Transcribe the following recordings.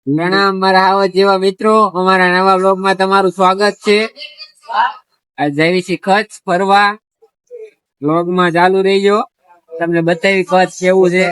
પ્રણામ મારા આવા જેવા મિત્રો, અમારા નવા બ્લોગ માં તમારું સ્વાગત છે. જઈવી કચ્છ ફરવા. બ્લોગ માં ચાલુ રહીજો, તમને બતાવી કચ્છ કેવું છે.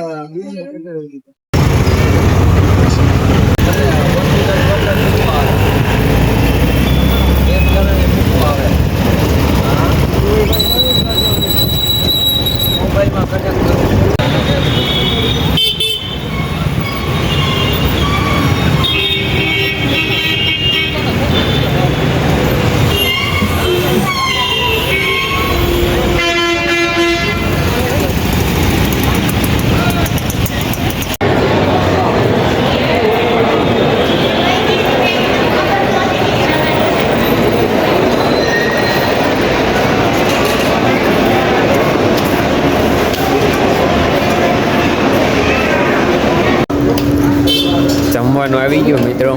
જમવાનું આવી ગયું મિત્રો.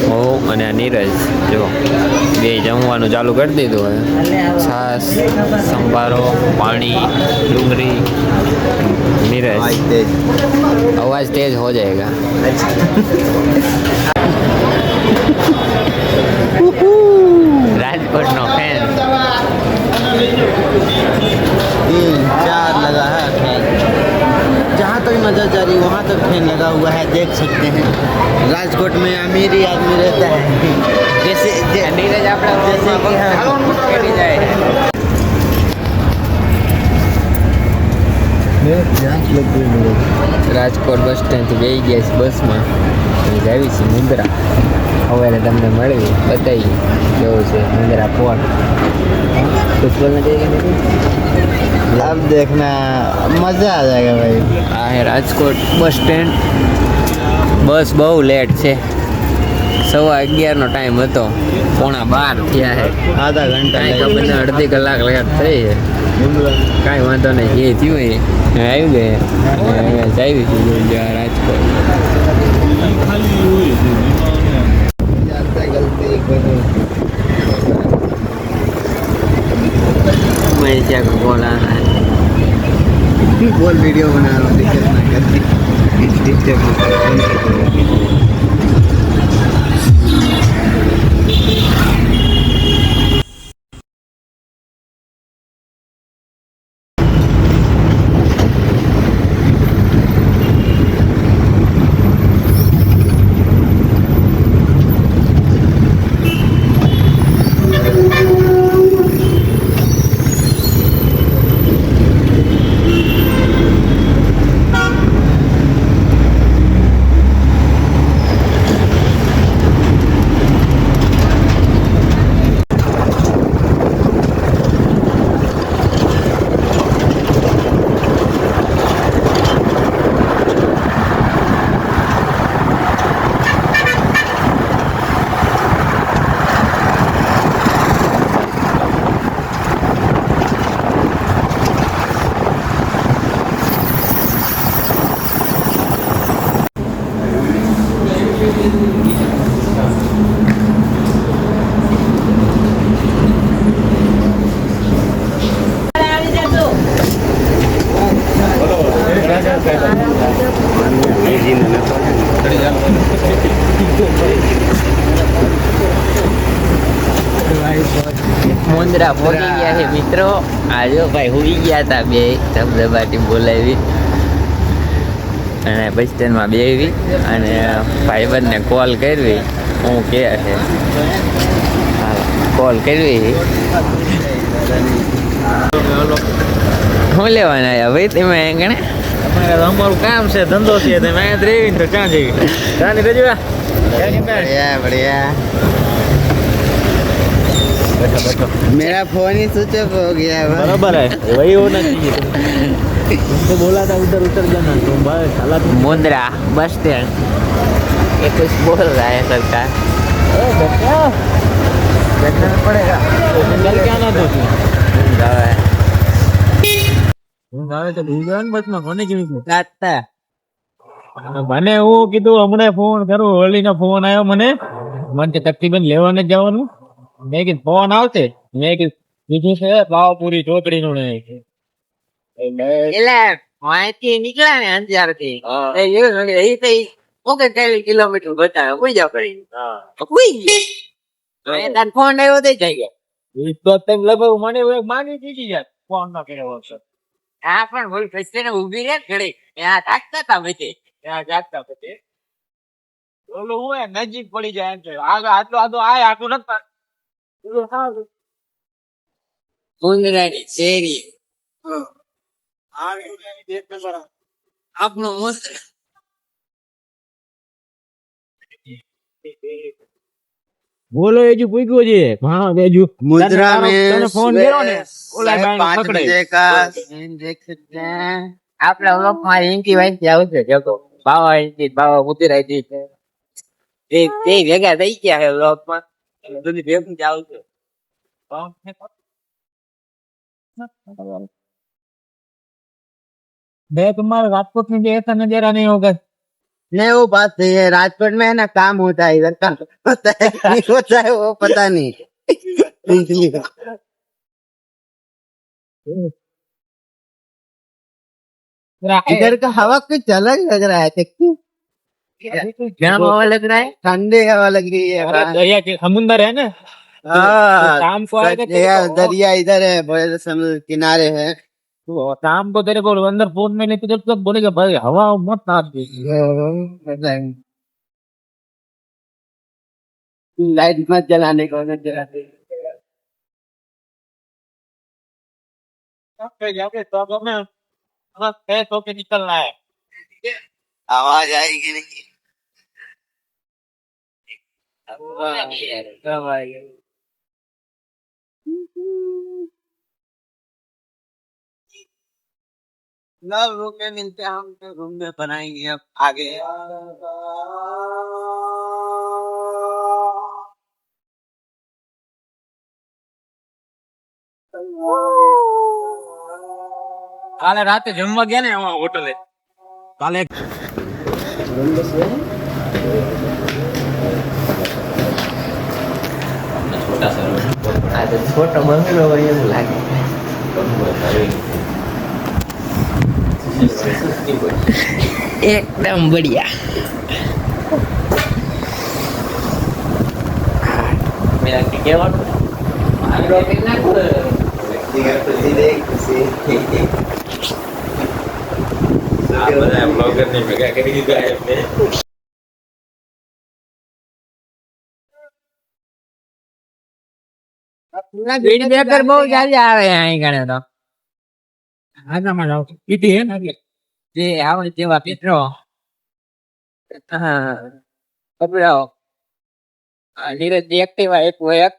હું અને નીરજ જો બે જમવાનું ચાલુ કરી દીધું હવે. છાસ, સંભારો, પાણી, ડુંગળી. નીરજ અવાજ તેજ હો જાયગા. राजकोट नो फैन 3-4 लगा है फैन, जहाँ तक नजर जा रही वहाँ तक फैन लगा हुआ है, देख सकते हैं. राजकोट में अमीर ही आदमी रहता है, जैसे નીરજ આપણે जैसे कि કરી જાય. રાજકોટ બસ સ્ટેન્ડ થી બેસી ગયા છે બસમાં. જાવી છે મુંદ્રા. હવે તમને મળવી બતાવી કેવું છે મુંદ્રા પોર્ટ. कुछ बोलना चाहिए? अब देखना मज़ा आ जाएगा भाई. આ હે રાજકોટ બસ સ્ટેન્ડ. બસ બહુ લેટ છે. 11:15 નો ટાઈમ હતો, 11:45 થયા છે. आधा घंटा કાંઈ ખબર નહીં, અડધી કલાક લેટ થઈ છે. કાંઈ વાંધો નહીં, જે થયું એ આવી ગયા. જાવી છે રાજકોટ. मैं क्या बोला है, बोल वीडियो बना रहा हूँ, दिक्कत ना करती. મુંદ્રા પહોંચી ગયા છે મિત્રો. આજો ભાઈ હુઈ ગયા હતા બે ધબધબાટી બોલાવી અને બસ સ્ટેન્ડમાં બેવી અને ભાઈબંધને કોલ કરવી. હું કે છે કોલ કરવી. શું લેવાના આવ્યા ભાઈ તમે ગણે? અમારું કામ છે, ધંધો છે, તમે અહીંયા રેવી ને તો ક્યાં જઈ ક્યાં રજવા. बढ़िया बढ़िया. मेरा फोन ही स्विच ऑफ हो गया है. बराबर है, वही होना चाहिए. तुमको बोला था उधर उतर जाना, तुम भाई हालात मुंद्रा बस स्टैंड. ये कुछ बोल रहा है सरकार. देखना पड़ेगा. कल क्या ना तो હું આવે તો ભૂગન બસમાં કોને કેવી કાતા મને હું કીધું હમણાં ફોન કરું, હોલીનો ફોન આવ્યો મને કે તકરીબન લેવાને જવાનું. મેં કીધું ફોન આવશે, મેં કીધું બીજું છે પાવપુરી ચોકડી નું નહીં. એટલે અહીંથી નીકળ્યા ને અંજાર થી ઓકે કેટલી કિલોમીટર બતાવે કોઈ જાવ કરી હા કોઈ તાર ફોન આવ્યો તે જઈ ગયા ઈ તો તેમ લગભગ મને હવે માની દીધી યાર ફોન ના કર્યો હશે હા પણ બોલ પછી ને ઊભી રે ઘડી ત્યાં તાકતા તા વચ્ચે ત્યાં જાગતા પછી ઓલું હું નજીક પડી જાય એમ છે આગળ આટલું આટલું આય આટલું નથી મુંદરાની શેરી આપણું મસ્ત બોલો હજુ પૂછ્યું છે હા હજુ मुद्रा में તને ફોન કર્યો ને ઓલા सुबह ભાઈને 5 પકડાય. बजे का सीन देख सकते हैं। આપડા લોકમાં ઇન્કી વાંચી આવશે જગો બાવા ઇન્કી બાવા મુંદરા ઇન્કી તે ભેગા થઈ ગયા છે લોકમાં બધી ભેગું જ આવશે मैं तुम्हारे राजकोट में ऐसा नजारा नहीं होगा नहीं वो बात सही है, राजकोट में है ना काम होता है, इधर काम होता है नहीं होता है वो पता नहीं। इधर का हवा कुछ अलग लग रहा है, देखिए क्या हवा लग रहा है ठंडी हवा लग रही है। अरे दरिया के समुंदर है ना हाँ शाम को आएगा दरिया दरिया इधर है, बड़े समुद्र किनारे है। तो शाम को तेरे को अंदर फोन में नहीं तो जब तक बोलेगा भाई हवा मत ना दे लाइट मत जलाने को मत जलाते। जाके तो हमें बस फ्रेश होके निकलना है आवाज आएगी नहीं। लव रूम में मिलते हैं, हम तो रूम में बनाएंगे अब आगे। કાલે રાતે જમવા ગયા ને હોટલે કાલે આ તો છોટો બંગલો હોય એવું લાગે એકદમ બઢિયા મેરા કે કેવાનું મારો કે ના આ બધા બ્લોગર ને ભેગા કરી દીધા એમને ફીડબેકર બહુ જલ્દી આવે અહીં ગણે તો આનામાં જાવ ઈટી હે ને જે આવે તેવા મિત્રો હા કપડાઓ નીરજ એક્ટિવા એક હોય એક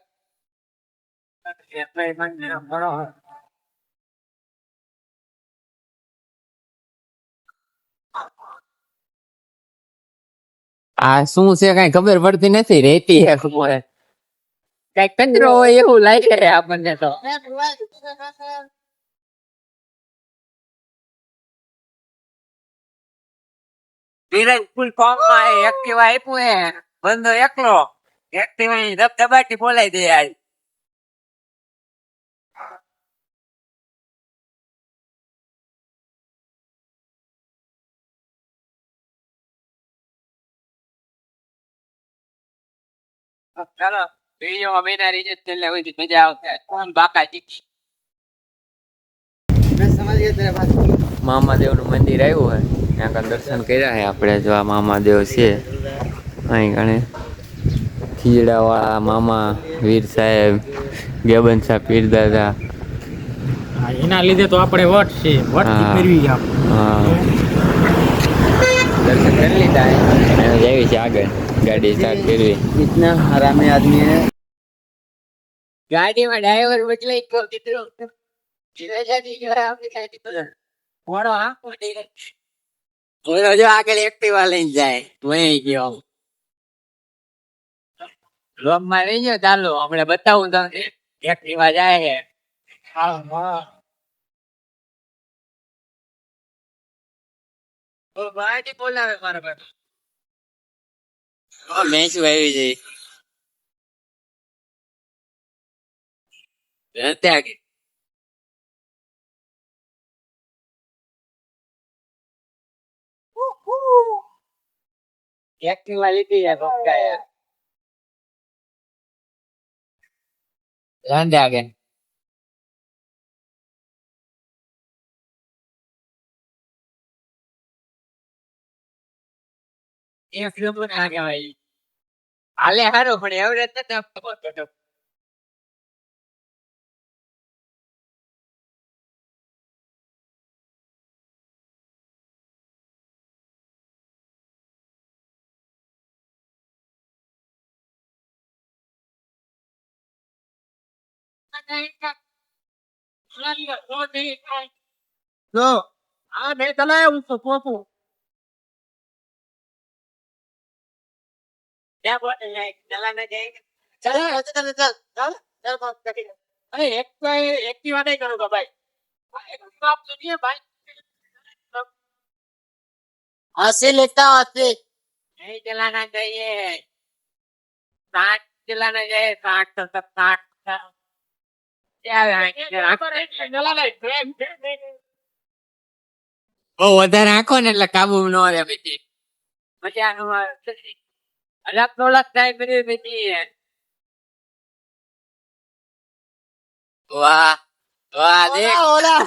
આ શું છે કઈ ખબર પડતી નથી રેતી હે કઈક કચરો હોય એવું લાગે આપણને તો ધીરજ ફૂલ ફોર્મ માં એક્ટિવા આપ્યું હે બંધો એકલો એક્ટિવા ની ધબધબાટી બોલાઈ દે આજ ચાલો વિડીયોમાં બેના રીજે એટલે હોય મજા આવશે કોણ બાકા દીક્ષ मैं समझ गया तेरा बात। મામાદેવનું મંદિર આવ્યું હે ત્યાં કાં દર્શન કર્યા હે આપણે જો આ મામાદેવ છે અહીં ગણે ખીજડાવાળા મામા વીર સાહેબ ગેબન સાહેબ પીરદાદા એના લીધે તો આપણે વટ છે વટ હા. કરવી આપણે હા દર્શન કરી લીધા હે અને જઈએ છે આગળ ગાડી સ્ટાર્ટ કરવી इतना हरामी आदमी है। ગાડીમાં ડ્રાઈવર બદલાઈ ગયો દીકરો જો આગળ એક્ટિવા લઈને જાય વહી ગયો લોક માં રહી ગયો ચાલો હમણાં બતાવું તમને એક્ટિવા જાય છે બાજી બોલાવે મારા પાસે મેચ આવી જઈ ત્યાં एक्टिवा લીધી है पक्का यार ध्यान दे आगे एक नंबर आ गया भाई हाले हारो पण एवरेज नता આપતો તો આ મેં ચલાયા હું તો પોપો क्या बोल रहे हैं चलाना जाएगा चलो चल चल चल चल चल बात करेंगे અરે एक्टिवा नहीं करूंगा भाई एक्टिवा आप सुनिए भाई ऐसे लेता ऐसे नहीं चलाना चाहिए 60 चलाना चाहिए 60 तो तब 60 क्या બહુ વધારે આંખો ને એટલે કાબુ ન રહે પછી પછી આનું અલગ નો અલગ થાય બધી પછી વાહ વાહ દેખ ઓલા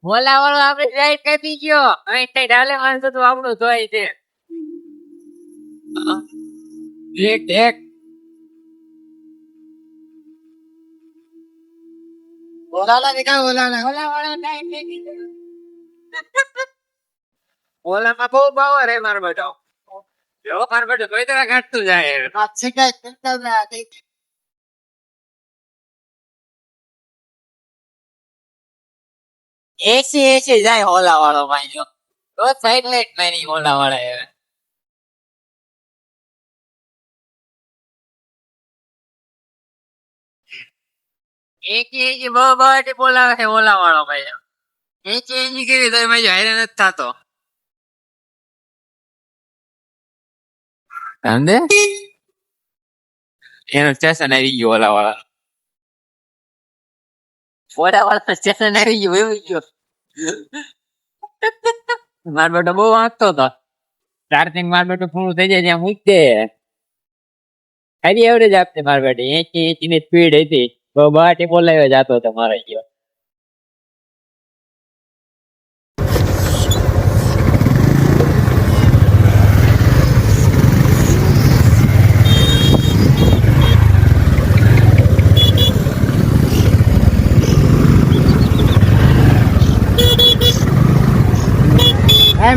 ઓલા વાળો આપણે રાઈટ કાપી ગયો અહીં કઈ ડાલે માણસો તો આપણું જોઈ છે દેખ દેખ ઓલા દેખા ઓલા વાળા નહીં ઓલામાં બહુ પાવર હે મારો બેટો જો મારો બેટો કોઈ तरह ઘટતું જાય પાછે કઈ કરતા નથી એસી જાય ઓલા વાળો ભાઈ જો તો સાઈડ લાઈટ નહીં ઓલા વાળા એસી બહુ બહુ બોલાવે છે ઓલા વાળો ભાઈ એસી કરી તો મેં જાહેર નથી થતો સમજે એનો સ્ટેશન આવી ગયો ઓલા વાળા સ્ટેશન આવી ગયું એવું ગયો મારો બેટો બહુ વાંચતો હતો ચાર્જિંગ મારો બેટો પૂરું થઈ જાય ત્યાં મૂકી દે ખાલી એવરેજ આપશે મારો બેટો 80 ની સ્પીડ હતી બહુ બાટી બોલાવ્યો જતો હતો મારો ગયો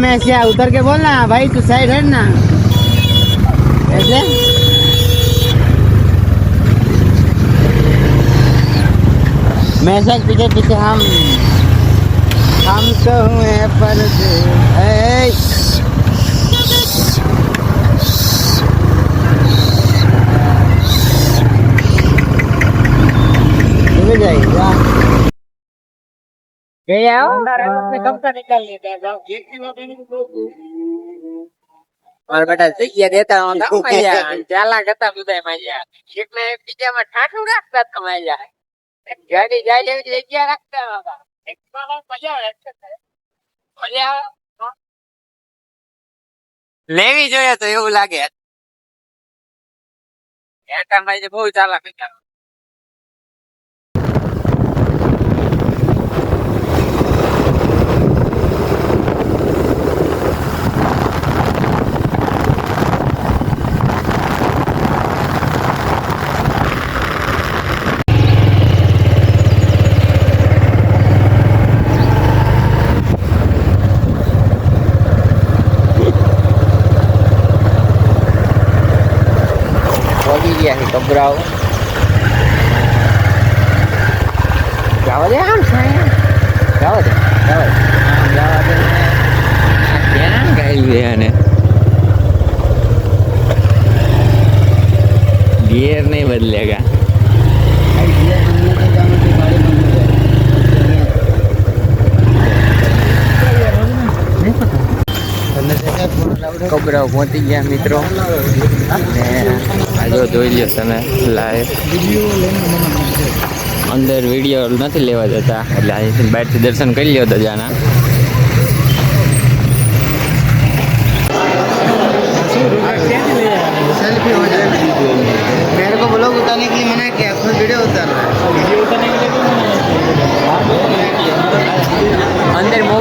मैं क्या उतर के बोलना भाई तू साइड हट ना ऐसे मैं सच पीछे पीछे हम तो हुए पर जाएगा कब निकाल लेता और बेटा जગ્યા દેતા હોતા મજા ચાલા કરતા બધા મજા એટલે બીજામાં ઠાઠું રાખતા મજા ગાડી જાય એવી જગ્યા રાખતા હતા મજા લેવી જોઈએ તો એવું લાગે ભાઈ બહુ ચાલા પીતા કબરાઓ જવા દે આમ જવા દે ક્યાં ગાડી આને ગિયર નહીં બદલેગા કબરાઓ પહોંચી ગયા મિત્રો ને આજો જોઈ લ્યો તમે લાઈવ અંદર વિડીયો નથી લેવા જતા એટલે અહીંથી બહારથી દર્શન કરી લ્યો દજાના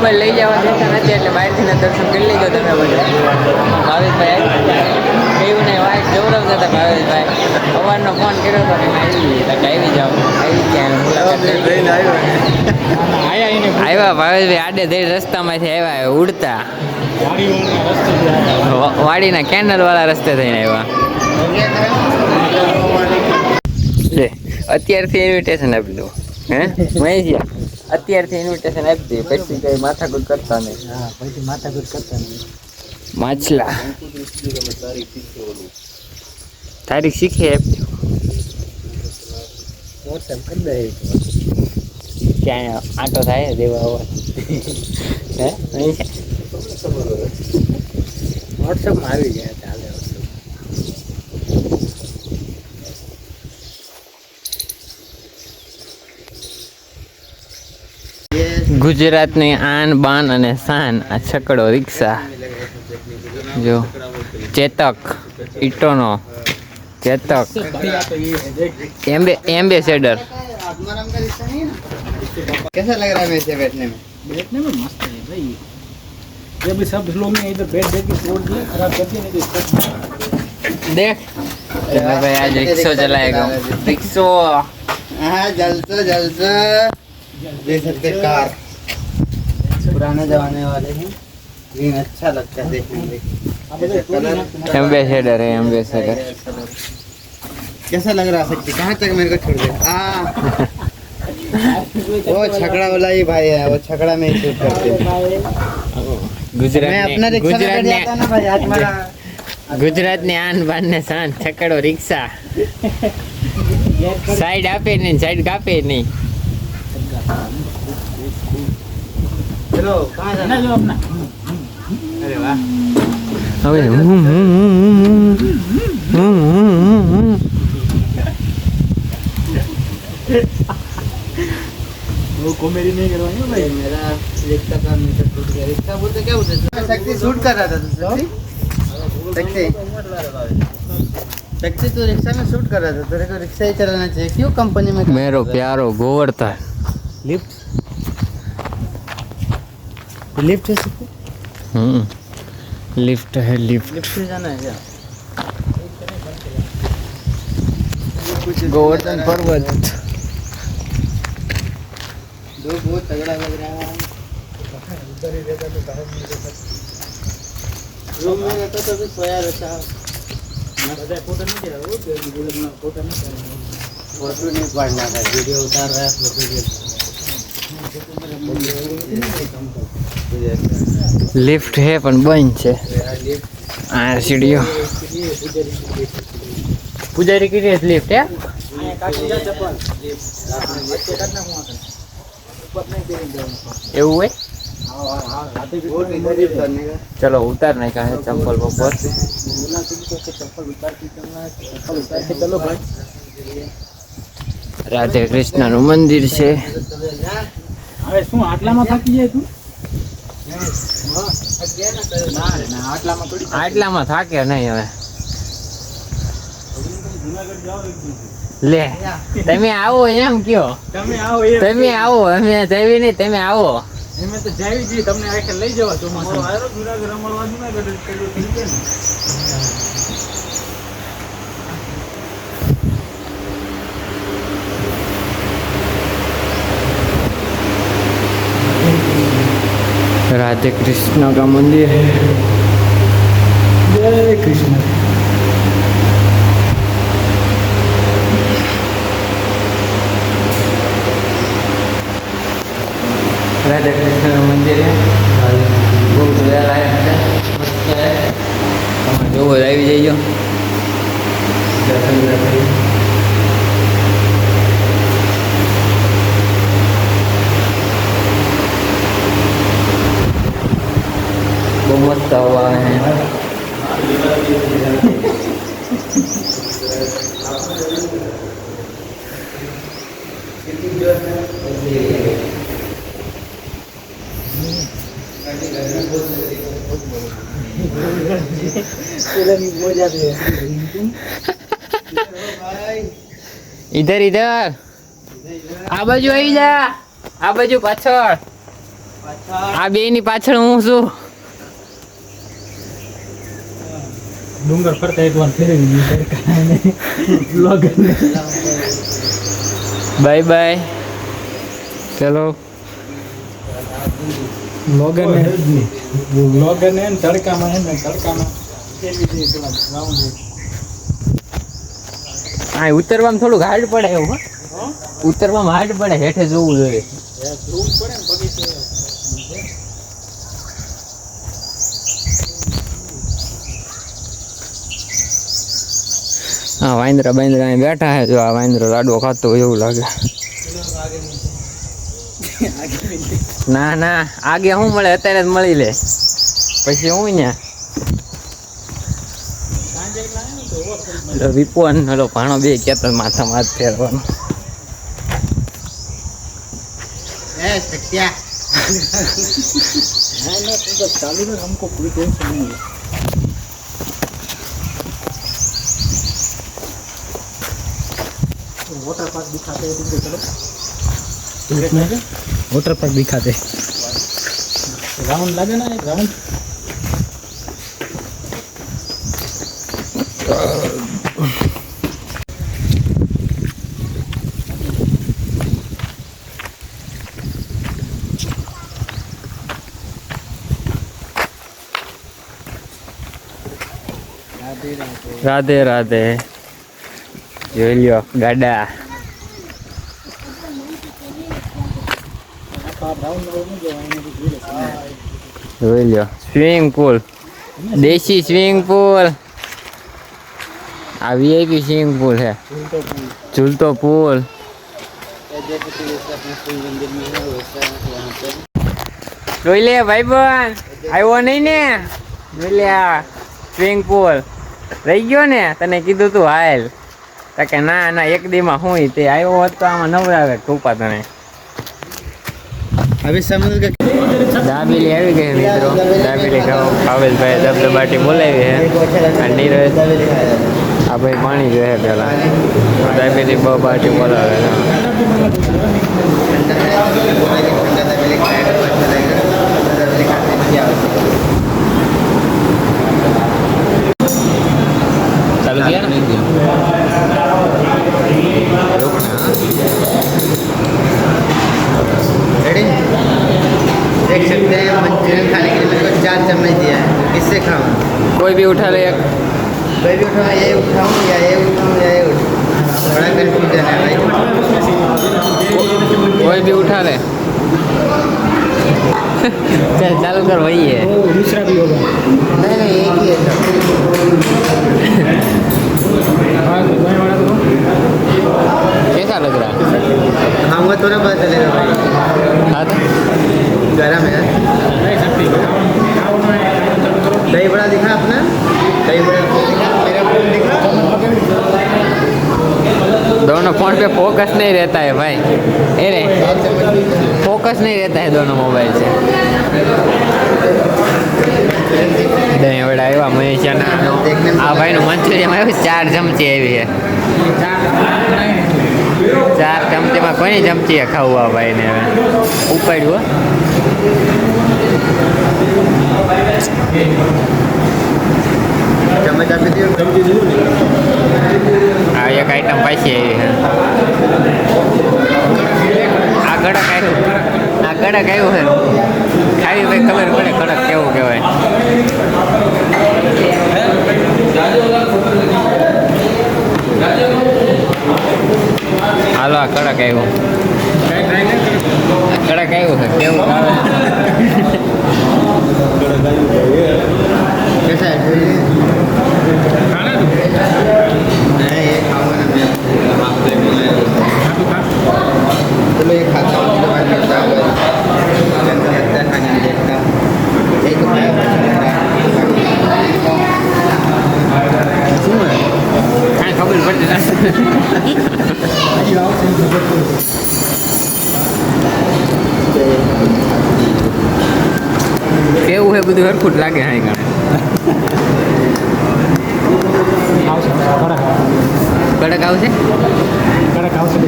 મોબાઈલ લઈ જવા દેતા નથી એટલે બહારથી દર્શન કરી લેજો તમે બધા. ભાવેશભાઈ કેવું નહીં વાઈટ જવડાવતા હતા ભાવેશભાઈ. સવારનો ફોન કર્યો હતો કે આવી જાઓ આવી ગયા આવ્યા ભાવેશભાઈ આડે ધઈ રસ્તામાંથી આવ્યા ઉડતા વાડીના કેન્ડલ વાળા રસ્તે થઈને આવ્યા. અત્યારથી ઇન્વિટેશન આપી દો હે મહેશિયા અત્યારથી ઇન્વિટેશન આપી દે પછી કઈ માથાકૂટ કરતા નહીં. માછલા તારીખ શીખે આપી દો. ક્યાં આંટો થાય દેવા હોય હે વોટ્સઅપમાં આવી ગયા ચાલે. ગુજરાતની આન બાન અને શાન આ છકડો રિક્ષા જો ચેતક ઇટોનો चेतक एम्बेसडर कैसा लग रहा है वैसे बैठने में? बैठने में मस्त है भाई। ये भी सब लोग ने इधर बैठ बैठ के छोड़ दिया, खराब कर दिया, नहीं तो देख भाई आज रिक्शा चलाएगा रिक्शो। हाँ जलसा जलसा देख सकते कार पुराने जमाने वाले हैं लेकिन अच्छा लगता है देखने में। एम्बेसडर है एम्बेसडर। कैसा लग रहा है शक्ति? कहाँ तक मेरे को छोड़ दे? वो छकड़ा वाला ही भाई है, वो छकड़ा में ही शूट करते हैं। मैं अपना रिक्शा में बैठ जाता ना भाई आज मेरा गुजरात ने आन बान ने शान छकड़ो रिक्शा साइड आपे नहीं साइड कापे नहीं। चलो कहाँ जाना जो अपना अरे वाह अबे वो कॉमेडी नहीं करवाएंगे भाई। मेरा रिक्शा का मीटर टूट गया। रिक्शा बोलते क्या बोलते? शक्ति शूट कर रहा था तू शक्ति शक्ति तू रिक्शा में शूट कर रहा था। तेरे को रिक्शा ही चलाना चाहिए। क्यों कंपनी में मेरो प्यारो गोवर्धन लिफ्ट लिफ्ट है सकते? लिफ्ट है लिफ्ट लिफ्ट से जाना है क्या? गोवर्धन पर्वत दो बहुत तगड़ा लग रहा है। रूम में रहता तो भी सोया रहता। फोटो नहीं करा वो फोटो नहीं करा फोटो नहीं पढ़ना था, वीडियो उतार रहा है फोटो लिफ्ट है पण बंद छे। आ सीढ़ियों पुजारी की लिफ्ट है એવું है। चलो उतारने का है चप्पल ऊपर। चलो भाई राधे कृष्ण નું મંદિર છે। હવે શું આટલામાં થાકી જાય તું? ના રે ના આટલામાં થોડી આટલામાં થાકે નહીં હવે જુનાગઢ જાઓ એક દિવસ। લે તમે આવો એમ કયો તમે આવો એ તમે આવો અમે જવી નહીં તમે આવો એમે તો જાવી જી તમને આખે લઈ જવા ચોમાસા આરો જુનાગઢ અમારો જુનાગઢ કર્યો થઈ ગયા ને। राधे कृष्ण का मंदिर है। जय कृष्ण। राधे कृष्ण का मंदिर है बहुत मजा लायक है मस्त है जो આવી જઈજો દર્શન કરી बहुत मस्त हवा है। इधर इधर आ बाजू आई जा आ बाजू पाछळ આ બે ની પાછળ હું છું. ડુંગર ફરતા એક વાર ફેરવી દીધું. Bye bye. ચલો લોગર ને તડકામાં હે ને તડકામાં ફેરવી દઈએ પેલા રાઉન્ડ. હા ઉતરવામાં થોડુંક હાર્ડ પડે એવું હો. ઉતરવામાં હાર્ડ પડે, હેઠે જોવું જોઈએ. હા વાંદરા બાંદરા અહીં બેઠા હે. જો આ વાંદરો લાડવો ખાતો હોય એવું લાગે. ના ના આગે શું મળે અત્યારે જ મળી લે, પછી હું ત્યાં વિપુન હલો ભાણો બે કેતા માથા માથ ફેરવાનું. चालू में हमको कोई टेंशन नहीं है. वाटर पार्क दिखाते हैं तुमको. चलो वाटर पार्क दिखाते राउंड लगे ना एक राउंड. રાધે રાધે. જોઈ લ્યો ગાડા. જોઈ લ્યો સ્વિમિંગ પુલ, દેશી સ્વિમિંગ પુલ. આ વીઆઈપી સ્વિમિંગ પુલ છે. ઝૂલતો પુલ. જોઈ લે ભાઈબંધ, આવ્યો નહીં ને? જોઈ લે સ્વિમિંગ પુલ રહી ગયો ને, તને કીધું તું હાલ. તો કે ના ના એક દીમાં હું તે આવ્યો હોત તો આમાં નવરાવે ટૂંપા તને. अभी समुद्र के દાબેલી આવી ગઈ મિત્રો. દાબેલી ખાવા ભાવેશભાઈ દબદબાટી બોલાવી છે. આ નીરજ આ ભાઈ પાણી જોઈએ પેલા. દાબેલી બહુ બાટી બોલાવે છે. ચાલુ ગયા ને? रेडी देख सकते हैं मंचूरियन खाने के लिए मेरे को 4 चम्मच दिया है. किससे खाऊं? કોઈ બી ઉઠા લે એક. कोई भी उठाऊं, ये उठाऊं या ये उठाऊं या ये उठाऊं? बड़ा कन्फ्यूजन है भाई. કોઈ બી ઉઠા લે. चल चालू कर वही है. दूसरा भी होगा. नहीं नहीं एक ही है सब. कैसा लग रहा है? खाऊंगा तो ना पता चलेगा भाई. हाँ तो गरम है. दही बड़ा दिखा अपना. दही बड़ा दिखा, मेरा फोन दिखा. दोनों फोन पे फोकस नहीं रहता है भाई. ए रे फोकस नहीं रहता है दोनों मोबाइल से. દહીં વડા આવ્યા મહેશિયાના. આ ભાઈનું મંચુરિયમ આવ્યું 4 ચમચી આવી છે. 4 ચમચીમાં કોની ચમચી ખાવું આ ભાઈને? હવે ઉપાડ્યું. चम्मच आपने दिया. આ એક આઈટમ પાછી આવી છે. આ કડક આવ્યું. આ કડક આવ્યું છે. ખાવી ભાઈ ખબર પડે કડક કેવું કહેવાય. હાલો આ કડક આવ્યું. કડક આવ્યું છે કેવું આવે? कैसा है? नहीं ये खाऊंगा ना मैं. तो मैं ये खाता हूँ उसके बाद में चावल कैसा लगता है खाने में देखता हूँ. यही तो खाया શું હે? કાંઈ ખબર પડતી નથી. કેવું છે બધું હરખું જ લાગે. હા ગણે કડક આવશે. કડક આવશે.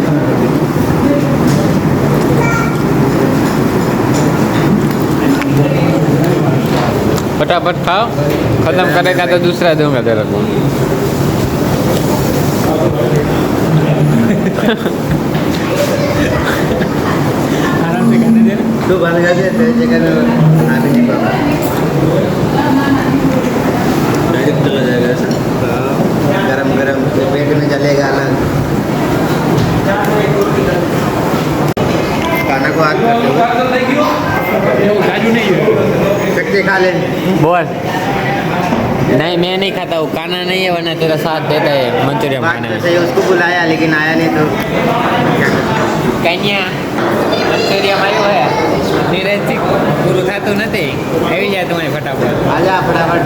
फटाफट खाओ, खत्म करेगा तो दूसरा दूंगा तेरे को। आराम से खाने दे। तो बन गया थे तेरे जगह में आने नहीं पाऊंगा। डायरेक्ट चला जाएगा ऐसा। गरम गरम पेट में जलेगा ना। खाना को हाथ कर दो। राजू नहीं है। चक्के खा ले। बोल। नहीं मैं नहीं खाता हूँ, खाना नहीं है वरना तेरा साथ देता है मंचूरियन बात खाने तो में। सही, उसको बुलाया लेकिन आया नहीं तो क्या करें? કન્યા મંચુરિયમ આવ્યો હે ધીરેજથી પૂરું થતું નથી, આવી જાય તમારી ફટાફટ। आजा फटाफट।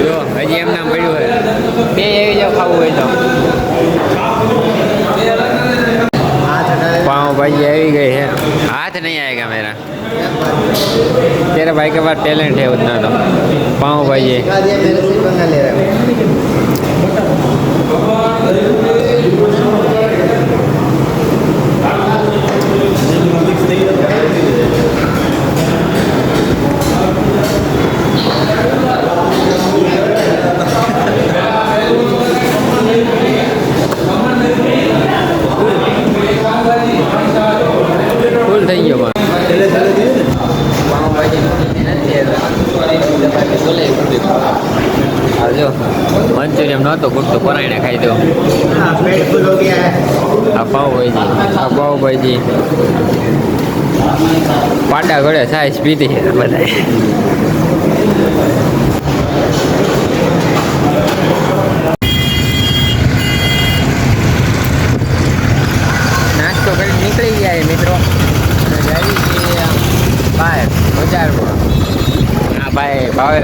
જો હજી એમ નામ પડ્યું હે, બે આવી જાઓ ખાવું હોય તો। हाथ हटा ले। पाव भाजी આવી गई है, हाथ नहीं आएगा मेरा, तेरे भाई के पास टैलेंट है उतना तो। पाव भाजी सिखा दिया, मेरे से पंगा ले रहा है। ફૂલ થઈ ગયો પણ પાવ ભાજી જો મંચુરિયમ નહોતો ખૂટતો, પરાયણે ખાઈ દો। हाँ, पेट फुल हो गया है। આ પાવ ભાજી પાડા ગળે સાઈઝ પીધી છે બધાએ। નાસ્તો કરી નીકળી ગયા છે મિત્રો, અને જાવી છીએ બહાર બજારમાં। હા ભાઈ ભાવે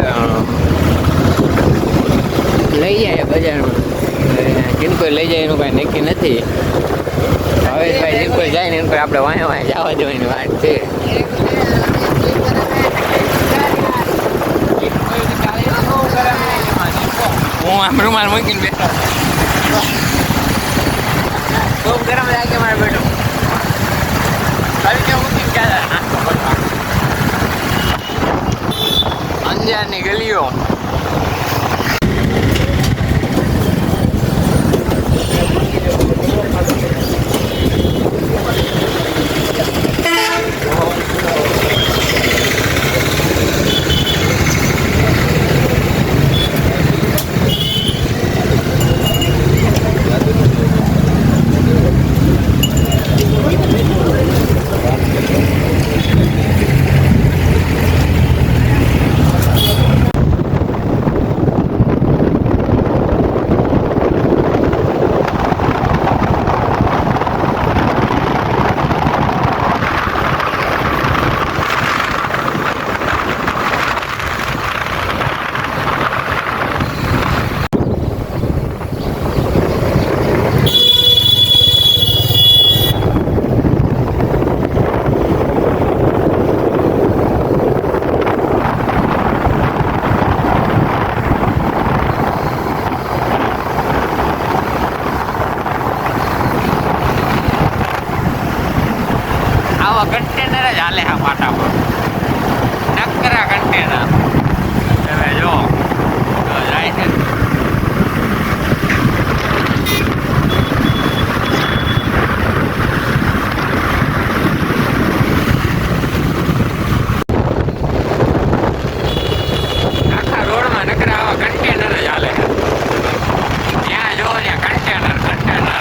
લઈ જાય બજારમાં, કિન કોઈ લઈ જાય એનું કાંઈ નક્કી નથી। ભાવેશભાઈ જે કોઈ જાય ને એનું કોઈ આપણે વાંહે જવા દેવાની વાત છે। હું આમ રૂમાલ મૂકીને બેઠો, ખૂબ ગરમ લાગે મારે બેઠો, હલકે મૂકીને ક્યાં અંજારની ગલીઓ। कंटेनर જ હાલે આ પાટામાં, નકરા કંટેનર તમે જો જાય છે। આખા રોડમાં નકરા આવા કંટેનર જ હાલે, ત્યાં જો ત્યાં કંટેનર કંટેનર।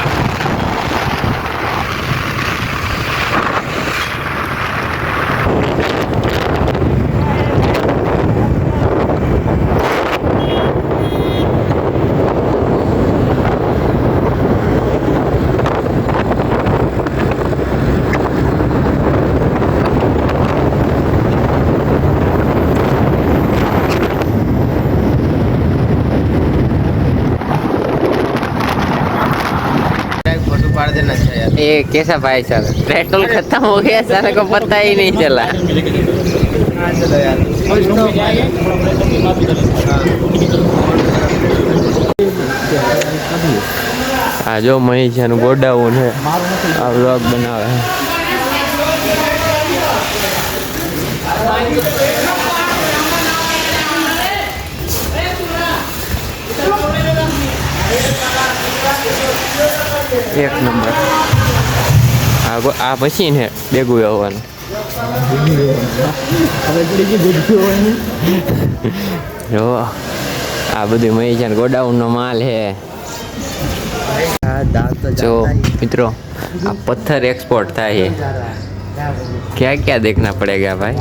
फोटो पाड़ देना चाहिए यार। ये कैसा भाई साहब, पेट्रोल खत्म हो गया, सारे को पता ही नहीं चला। हाँ, चलो यार। कुछ तो આ જો મહીસાનું ગોડાઉન છે, આ વ્લોગ બનાવે છે। એક નંબર. આ મશીન છે ભેગું આવવાનું. જો આ બધું મહીજાન ગોડાઉનનો માલ છે. જો મિત્રો આ પથ્થર एक्सपोर्ट થાય છે. क्या क्या देखना पड़ेगा भाई.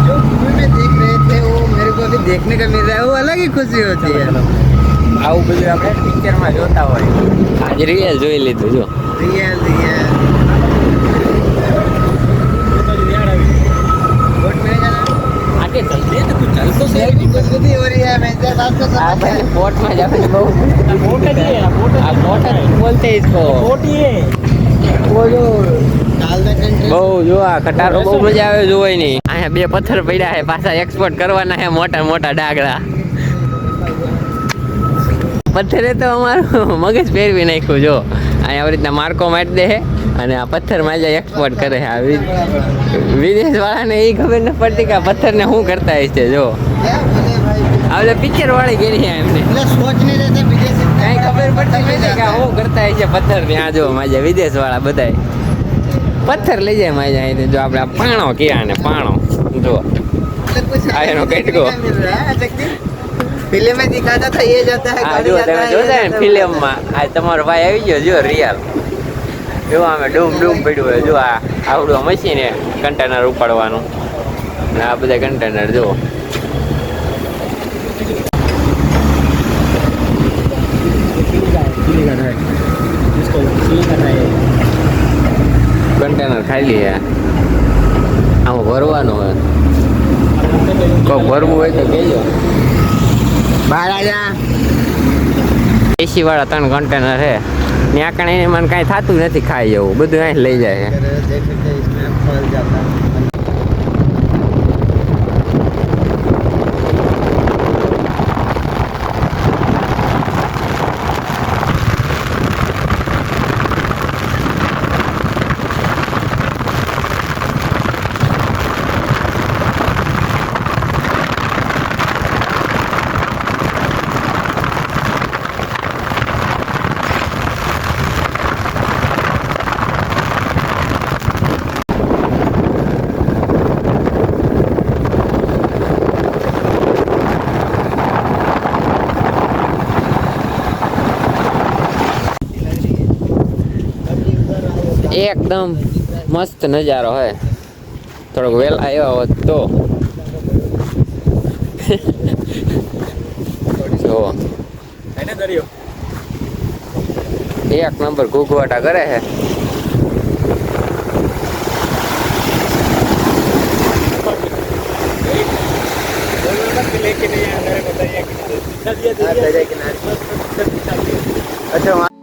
जो मूवी में देख रहे थे वो मेरे को अभी देखने का मिल रहा है, वो अलग ही खुशी होती है. આવું બધું આપણે પિક્ચરમાં જોતા હોય, આજ રિયલ જોઈ લીધું. જો रियल रियल वोट मिलेगा ना. આગે જલ્દી તો તું ચાલ તો खुशी हो रही है. मैं इधर बात कर આ सकता ભાઈ કોર્ટમાં જાવે બહુ આ કોર્ટ જ બોલતે इसको डाल दे कंट्री. બહુ જો આ ખટારો બહુ મજા આવે જોવાય નહીં. અહીંયા બે પથ્થર પડ્યા છે પાછા એક્સપોર્ટ કરવાના છે મોટા મોટા ડાગડા. પથ્થરે તો અમારું મગજ ફેરવી નાખ્યું. જો અહીંયા આવી રીતના માર્કો મારી દે છે અને આ પથ્થરમાં જાય એક્સપોર્ટ કરે છે. આ વિદેશ વાળાને એ ખબર ન પડતી કે આ પથ્થરને શું કરતા હશે. જો क्या बोले भाई. આ પિક્ચર વાળી કરી છે એમને मतलब सोच नहीं रहे थे विदेश से કઈ ખબર પડતી નથી કે આ શું કરતા હશે પથ્થર ને. આ જો માજા વિદેશ વાળા બધાય પથ્થર લઈ જાય માજા અહીંથી. જો આપણે આ પાણો ક્યાં ને પાણો જો मतलब कुछ आए नो देखने कैट को। का मिल रहा है. फिल्म में दिखाता था ये जाता है આ गाड़ी જો जाता તમે है, ये જોતા ને जाता है. ફિલ્મમાં આ તમારો ભાઈ આવી ગયો. જો રિયલ જો અમે ડૂમ ડૂમ પડ્યું હોય. જો આ આવડું મશીન છે કન્ટેનર ઉપાડવાનું ને આ બધા કન્ટેનર જો કન્ટેનર ખાલી છે. આમાં ભરવાનું હોય. કોઈ ભરવું હોય તો કહેજો. बाहर आ जा. એસી વાળા 3 કન્ટેનર છે. ત્યાં કણે મને કાંઈ થતું નથી ખાઈ જવું. બધું અહીં લઈ જાય છે. देख सकते हैं इसमें फल जाता है. એકદમ મસ્ત નજારો હે. થોડોક વહેલા આવ્યા હોત તો જો એક નંબર ઘૂઘવાટા કરે છે. अच्छा वहाँ